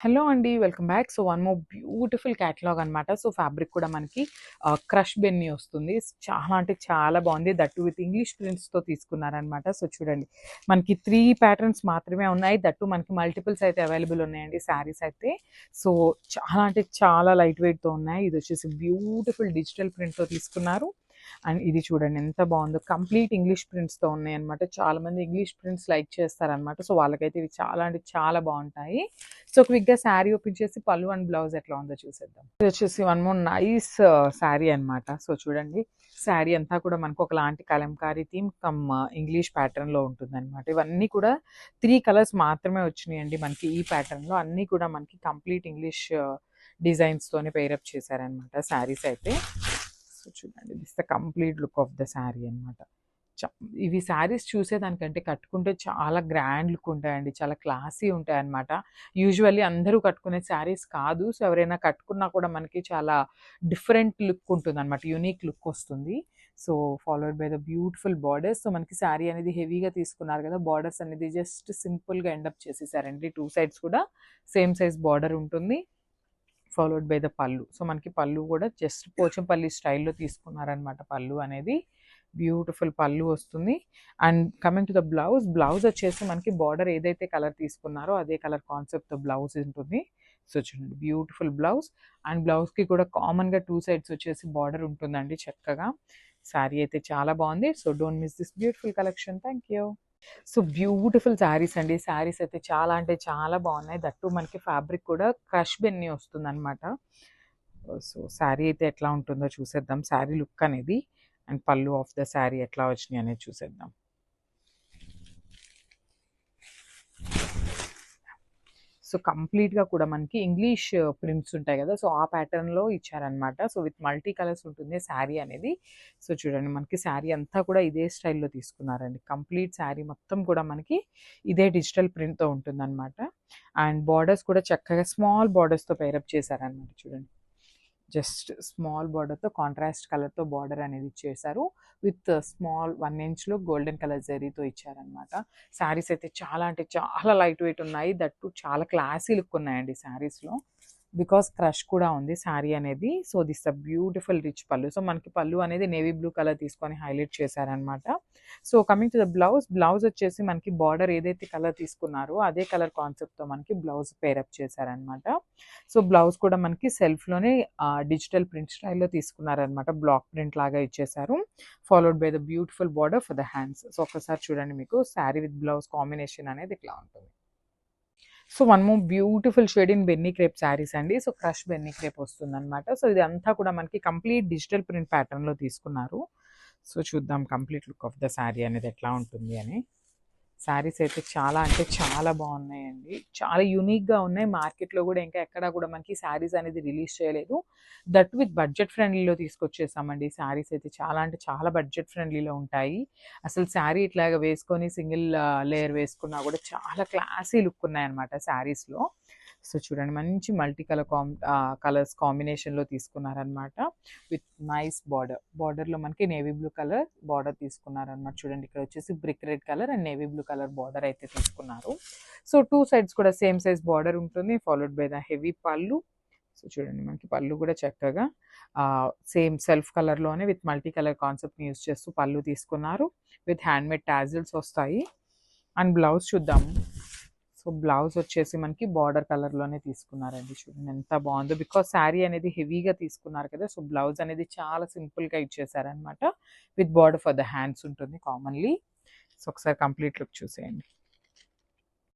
Hello అండి. Welcome back. So, one more beautiful catalogue అనమాట. So, fabric కూడా మనకి క్రష్ బెన్నీ వస్తుంది. చాలా అంటే చాలా బాగుంది. దట్ టూ విత్ ఇంగ్లీష్ ప్రింట్స్‌తో తీసుకున్నారనమాట. సో, చూడండి మనకి 3 ప్యాటర్న్స్ మాత్రమే ఉన్నాయి. దట్ టూ మనకి మల్టిపుల్స్ అయితే అవైలబుల్ ఉన్నాయండి శారీస్ అయితే. సో, చాలా అంటే చాలా లైట్ వెయిట్‌తో ఉన్నాయి. ఇది వచ్చేసి బ్యూటిఫుల్ డిజిటల్ ప్రింట్‌తో తీసుకున్నారు. అండ్ ఇది చూడండి ఎంత బాగుందో. కంప్లీట్ ఇంగ్లీష్ ప్రింట్స్‌తో ఉన్నాయన్నమాట. చాలామంది ఇంగ్లీష్ ప్రింట్స్ లైక్ చేస్తారనమాట. సో, వాళ్ళకైతే ఇవి చాలా అంటే చాలా బాగుంటాయి. సో, క్విక్‌గా శారీ ఓపెన్ చేసి పళ్ళు అండ్ బ్లౌజ్ ఎట్లా ఉందో చూసేద్దాం. ఇది వచ్చేసి వన్ మోర్ నైస్ శారీ అనమాట. సో, చూడండి శారీ అంతా కూడా మనకు ఒకలాంటి కలంకారీ థీమ్ కమ్ ఇంగ్లీష్ ప్యాటర్న్‌లో ఉంటుందన్నమాట. ఇవన్నీ కూడా 3 కలర్స్ మాత్రమే వచ్చినాయండి మనకి ఈ ప్యాటర్న్‌లో. అన్నీ కూడా మనకి కంప్లీట్ ఇంగ్లీష్ డిజైన్స్‌తోనే పెయిరప్ చేశారనమాట శారీస్ అయితే. సో, చూడండి this the complete look of the sari అనమాట. చ ఇవి శారీస్ చూసేదానికంటే కట్టుకుంటే చాలా గ్రాండ్ లుక్ ఉంటాయండి. చాలా క్లాసీ ఉంటాయన్నమాట. యూజువల్లీ అందరూ కట్టుకునే శారీస్ కాదు. సో, ఎవరైనా కట్టుకున్నా కూడా మనకి చాలా డిఫరెంట్ లుక్ ఉంటుందన్నమాట. యూనిక్ లుక్ వస్తుంది. So, followed by the beautiful borders. So, మనకి శారీ అనేది హెవీగా తీసుకున్నారు కదా! బార్డర్స్ అనేది జస్ట్ సింపుల్‌గా ఎండప్ చేసేసారండి. 2 సైడ్స్ కూడా సేమ్ సైజ్ బార్డర్ ఉంటుంది. ఫాలోడ్ బై ద పళ్ళు. సో, మనకి పళ్ళు కూడా జస్ట్ పోచంపల్లి స్టైల్‌లో తీసుకున్నారనమాట పళ్ళు అనేది. బ్యూటిఫుల్ పళ్ళు వస్తుంది. And coming to the blouse. Blouse వచ్చేసి మనకి బార్డర్ ఏదైతే కలర్ తీసుకున్నారో అదే కలర్ కాన్సెప్ట్‌తో బ్లౌజ్ ఉంటుంది. సో, చూడండి బ్యూటిఫుల్ బ్లౌజ్. అండ్ బ్లౌజ్‌కి కూడా కామన్‌గా 2 సైడ్స్ వచ్చేసి బార్డర్ ఉంటుందండి చక్కగా. శారీ అయితే చాలా బాగుంది. So, don't miss this beautiful collection. Thank you. So, beautiful saris అండి. శారీస్ అయితే చాలా అంటే చాలా బాగున్నాయి. దట్ టూ మనకి ఫ్యాబ్రిక్ కూడా క్రష్ బెన్నీ వస్తుందనమాట. సో, శారీ అయితే ఎట్లా ఉంటుందో చూసేద్దాం. శారీ లుక్ అనేది అండ్ పళ్ళు ఆఫ్ ద శారీ ఎట్లా వచ్చినాయి అనేది చూసేద్దాం. సో, కంప్లీట్‌గా కూడా మనకి ఇంగ్లీష్ ప్రింట్స్ ఉంటాయి కదా! సో, ఆ ప్యాటర్న్‌లో ఇచ్చారనమాట. సో, విత్ మల్టీ కలర్స్ ఉంటుంది శారీ అనేది. సో, చూడండి మనకి శారీ అంతా కూడా ఇదే స్టైల్‌లో తీసుకున్నారండి. కంప్లీట్ శారీ మొత్తం కూడా మనకి ఇదే డిజిటల్ ప్రింట్‌తో ఉంటుందనమాట. అండ్ బార్డర్స్ కూడా చక్కగా స్మాల్ బార్డర్స్‌తో పెయిరప్ చేశారనమాట చూడండి. జస్ట్ స్మాల్ బార్డర్‌తో కాంట్రాస్ట్ కలర్‌తో బార్డర్ అనేది ఇచ్చేశారు. విత్ స్మాల్ 1 ఇంచ్‌లో గోల్డెన్ కలర్ జరీతో ఇచ్చారనమాట. శారీస్ అయితే చాలా అంటే చాలా లైట్ వెయిట్ ఉన్నాయి. దట్ టూ చాలా క్లాసీ లుక్ ఉన్నాయండి శారీస్‌లో. బికాస్ క్రష్ కూడా ఉంది శారీ అనేది. So, this a beautiful rich పళ్ళు. సో, మనకి పళ్ళు అనేది నేవీ బ్లూ కలర్ తీసుకొని హైలైట్ చేశారనమాట. So, coming to the blouse. Blouse వచ్చేసి మనకి బార్డర్ ఏదైతే కలర్ తీసుకున్నారో అదే కలర్ కాన్సెప్ట్‌తో మనకి బ్లౌజ్ పేరప్ చేశారనమాట. సో, బ్లౌజ్ కూడా మనకి సెల్ఫ్‌లోనే డిజిటల్ ప్రింట్ స్టైల్‌లో తీసుకున్నారనమాట. బ్లాక్ ప్రింట్ లాగా ఇచ్చేశారు. Followed by the beautiful border for the hands. So, ఒక్కసారి చూడండి మీకు శారీ విత్ బ్లౌజ్ కాంబినేషన్ అనేది ఇట్లా ఉంటుంది. So, one more beautiful shade in Binny crepe saris అండి. సో, క్రష్ బెన్నీ క్రేప్ వస్తుందనమాట. సో, ఇదంతా కూడా మనకి కంప్లీట్ డిజిటల్ ప్రింట్ ప్యాటర్న్‌లో తీసుకున్నారు. సో, చూద్దాం complete look of the sari అనేది ఎట్లా ఉంటుంది అని. శారీస్ అయితే చాలా అంటే చాలా బాగున్నాయండి. చాలా యూనిక్‌గా ఉన్నాయి. మార్కెట్‌లో కూడా ఇంకా ఎక్కడా కూడా మనకి శారీస్ అనేది రిలీజ్ చేయలేదు. దట్ విత్ బడ్జెట్ ఫ్రెండ్లీలో తీసుకొచ్చేసామండి. శారీస్ అయితే చాలా అంటే చాలా బడ్జెట్ ఫ్రెండ్లీలో ఉంటాయి. అసలు శారీ ఇట్లాగా వేసుకొని సింగిల్ లేయర్ వేసుకున్నా కూడా చాలా క్లాసీ లుక్ ఉన్నాయన్నమాట శారీస్‌లో. సో, చూడండి మంచి మల్టీ కలర్స్ కాంబినేషన్‌లో తీసుకున్నారనమాట. With nice border. బార్డర్‌లో మనకి నేవీ బ్లూ కలర్ బార్డర్ తీసుకున్నారనమాట. చూడండి ఇక్కడ వచ్చేసి brick red colour and navy blue colour border అయితే తీసుకున్నారు. సో, 2 సైడ్స్ కూడా సేమ్ సైజ్ బార్డర్ ఉంటుంది. ఫాలోడ్ బై ద హెవీ పళ్ళు. సో, చూడండి మనకి పళ్ళు కూడా చక్కగా సేమ్ సెల్ఫ్ కలర్‌లోనే విత్ మల్టీ కలర్ కాన్సెప్ట్‌ని యూజ్ చేస్తూ పళ్ళు తీసుకున్నారు. విత్ హ్యాండ్‌మేడ్ టాజిల్స్ వస్తాయి. అండ్ బ్లౌజ్ చూద్దాము. సో, బ్లౌజ్ వచ్చేసి మనకి బార్డర్ కలర్‌లోనే తీసుకున్నారండి. చూడండి ఎంత బాగుందో. బికాజ్ శారీ అనేది హెవీగా తీసుకున్నారు కదా! సో, బ్లౌజ్ అనేది చాలా సింపుల్‌గా ఇచ్చేసారనమాట. With border for the hands ఉంటుంది కామన్‌లీ. సో, ఒకసారి కంప్లీట్ లుక్ చూసేయండి.